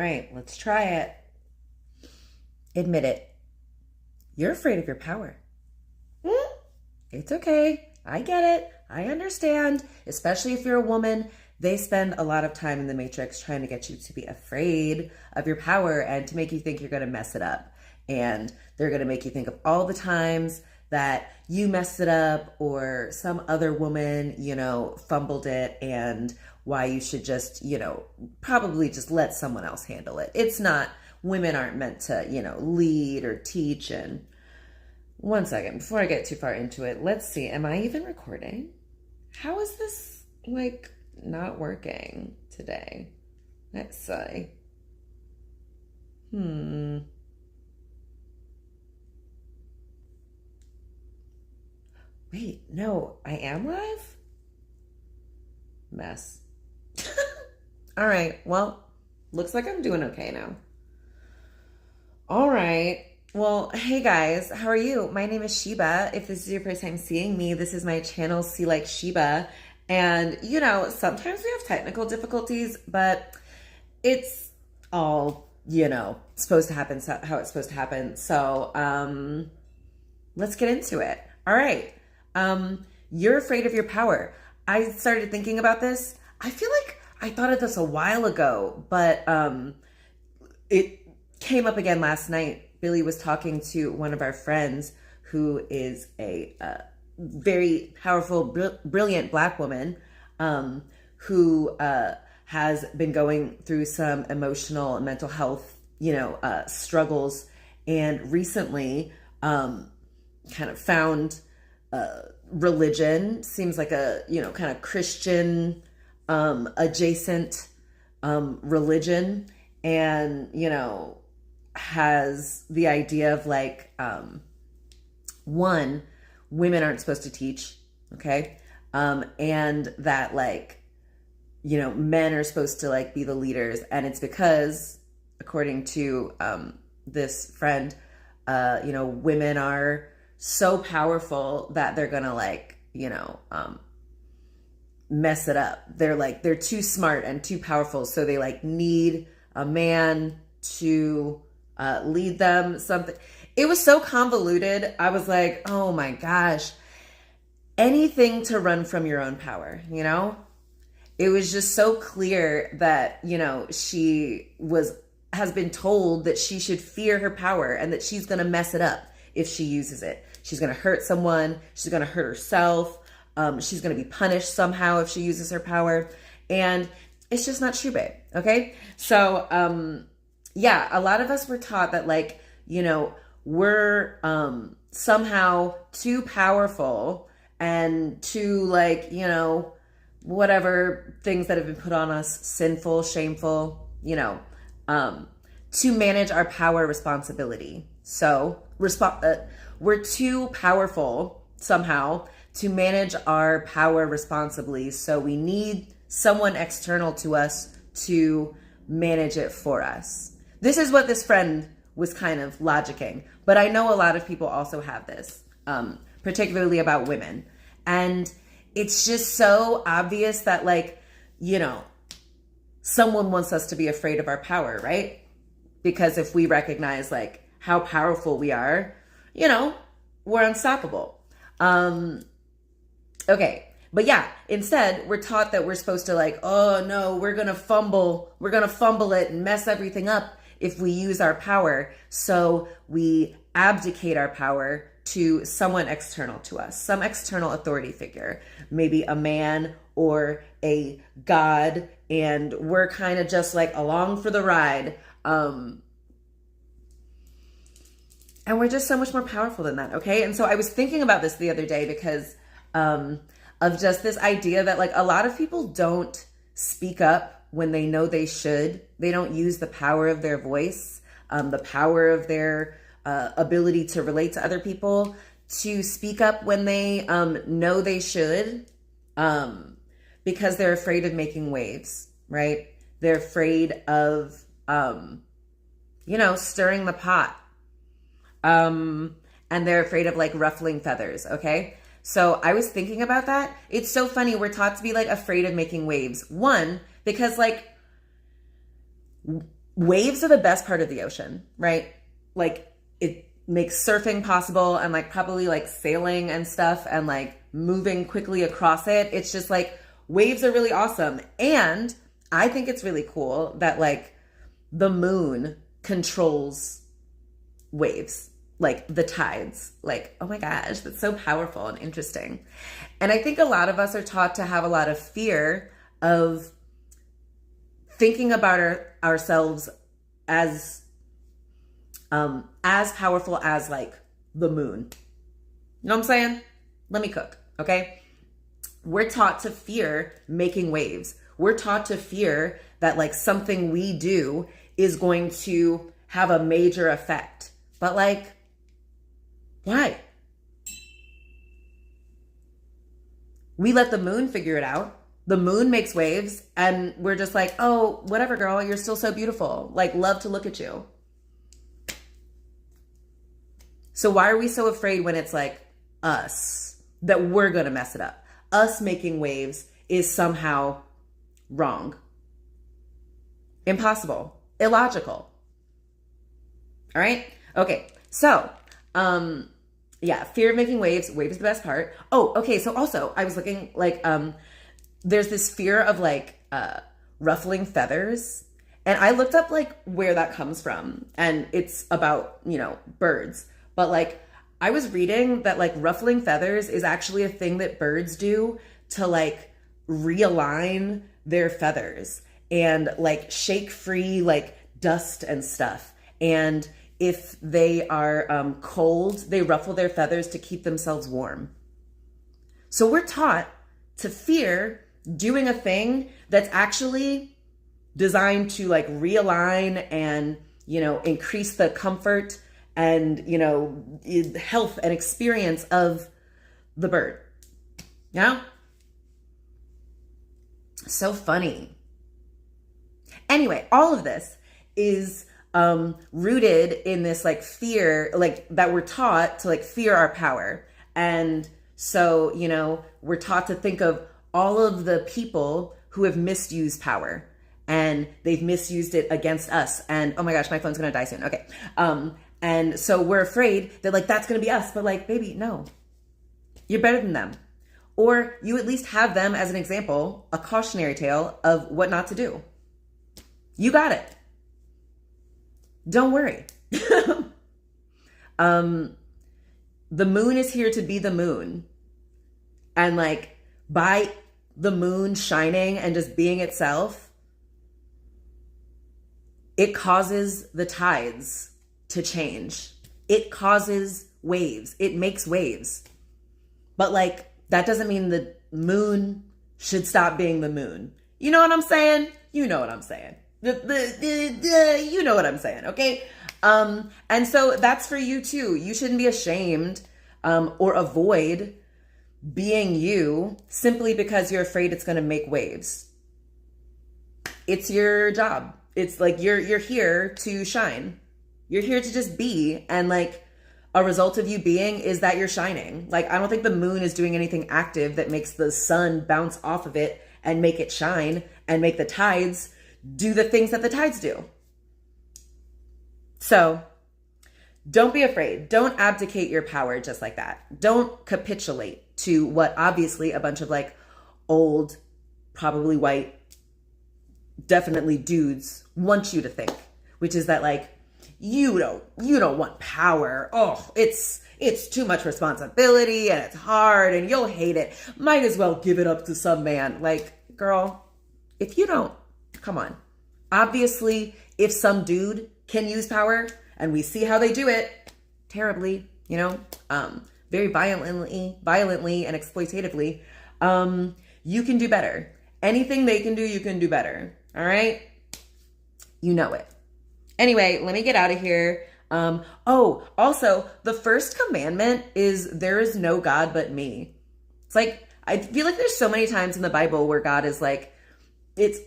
right, let's try it. Admit it. You're afraid of your power. It's okay. I get it. I understand. Especially if you're a woman, they spend a lot of time in the Matrix trying to get you to be afraid of your power and to make you think you're going to mess it up. And they're going to make you think of all the times that you messed it up or some other woman, fumbled it, and why you should just, probably just let someone else handle it. It's not, women aren't meant to, lead or teach. And one second, before I get too far into it, let's see, am I even recording? How is this, not working today? Let's see. Wait, no, I am live? Mess. All right, well, looks like I'm doing okay now. All right. Well, hey guys, how are you? My name is Sheba. If this is your first time seeing me, this is my channel, See Like Sheba. And, sometimes we have technical difficulties, but it's all, supposed to happen how it's supposed to happen. So, let's get into it. All right. You're afraid of your power. I started thinking about this. I feel like I thought of this a while ago, but it came up again last night. Billy was talking to one of our friends who is a very powerful, brilliant Black woman who has been going through some emotional and mental health, struggles, and recently kind of found religion. Seems like a, kind of Christian adjacent religion, and, has the idea of one, women aren't supposed to teach, okay? And that men are supposed to be the leaders. And it's because, according to this friend, women are so powerful that they're gonna mess it up. They're too smart and too powerful. So they need a man to lead them, something. It was so convoluted. I was like, oh my gosh, anything to run from your own power, It was just so clear that, she has been told that she should fear her power and that she's going to mess it up if she uses it. She's going to hurt someone. She's going to hurt herself. She's going to be punished somehow if she uses her power. And it's just not true, babe. Okay. So, yeah, a lot of us were taught that we're somehow too powerful and too whatever things that have been put on us, sinful, shameful, to manage our power responsibility. So we're too powerful somehow to manage our power responsibly. So we need someone external to us to manage it for us. This is what this friend was kind of logicking, but I know a lot of people also have this, particularly about women. And it's just so obvious that someone wants us to be afraid of our power, right? Because if we recognize how powerful we are, we're unstoppable. Okay. But yeah, instead we're taught that we're supposed to oh no, we're going to fumble it and mess everything up if we use our power. So we abdicate our power to someone external to us, some external authority figure, maybe a man or a god. And we're kind of just along for the ride. And we're just so much more powerful than that. Okay. And so I was thinking about this the other day because, of just this idea that a lot of people don't speak up when they know they should. They don't use the power of their voice, the power of their ability to relate to other people to speak up when they know they should, because they're afraid of making waves, right? They're afraid of, stirring the pot. And they're afraid of ruffling feathers, okay? So I was thinking about that. It's so funny. We're taught to be afraid of making waves. One, because waves are the best part of the ocean, right? Like it makes surfing possible and like probably like sailing and stuff and like moving quickly across it. It's just like waves are really awesome. And I think it's really cool that like the moon controls waves, like the tides. Like, oh my gosh, that's so powerful and interesting. And I think a lot of us are taught to have a lot of fear of thinking about ourselves as powerful as like the moon. You know what I'm saying? Let me cook, okay? We're taught to fear making waves. We're taught to fear that like something we do is going to have a major effect. But like, why? We let the moon figure it out. The moon makes waves and we're just like, oh, whatever, girl, you're still so beautiful. Like, love to look at you. So why are we so afraid when it's like us that we're going to mess it up? Us making waves is somehow wrong. Impossible. Illogical. All right? Okay. So, yeah, fear of making waves. Wave is the best part. Oh, okay. So also I was looking like, there's this fear of like ruffling feathers. And I looked up like where that comes from. And it's about, you know, birds. But like I was reading that like ruffling feathers is actually a thing that birds do to like realign their feathers and like shake free like dust and stuff. And if they are cold, they ruffle their feathers to keep themselves warm. So we're taught to fear doing a thing that's actually designed to like realign and, you know, increase the comfort and, you know, health and experience of the bird. Yeah? So funny. Anyway, all of this is rooted in this like fear, like that we're taught to like fear our power. And so, you know, we're taught to think of all of the people who have misused power and they've misused it against us. And oh my gosh, my phone's going to die soon. Okay. And so we're afraid that like, that's going to be us, but like, baby, no, you're better than them. Or you at least have them as an example, a cautionary tale of what not to do. You got it. Don't worry. The moon is here to be the moon. And like by the moon shining and just being itself, it causes the tides to change. It causes waves. It makes waves. But like, that doesn't mean the moon should stop being the moon. You know what I'm saying? You know what I'm saying. You know what I'm saying, okay? And so that's for you too. You shouldn't be ashamed or avoid being you simply because you're afraid it's going to make waves. It's your job. It's like you're here to shine. You're here to just be, and like a result of you being is that you're shining. Like I don't think the moon is doing anything active that makes the sun bounce off of it and make it shine and make the tides do the things that the tides do. So don't be afraid. Don't abdicate your power just like that. Don't capitulate to what obviously a bunch of like old, probably white, definitely dudes want you to think, which is that like, you don't want power. Oh, it's too much responsibility and it's hard and you'll hate it. Might as well give it up to some man. Like, girl, if you don't, come on. Obviously, if some dude can use power and we see how they do it terribly, you know, very violently and exploitatively, you can do better. Anything they can do, you can do better. All right? You know it. Anyway, let me get out of here. Oh, also, the first commandment is there is no God but me. It's like, I feel like there's so many times in the Bible where God is like, it's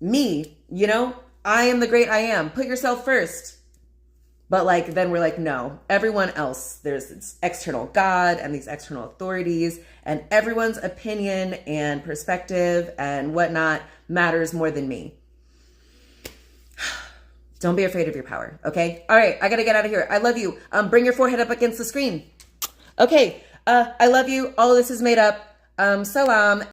me, you know? I am the great I am. Put yourself first. But like, then we're like, no, everyone else, there's this external God and these external authorities and everyone's opinion and perspective and whatnot matters more than me. Don't be afraid of your power, okay? All right, I gotta get out of here. I love you. Bring your forehead up against the screen. Okay, I love you. All of this is made up. Salam.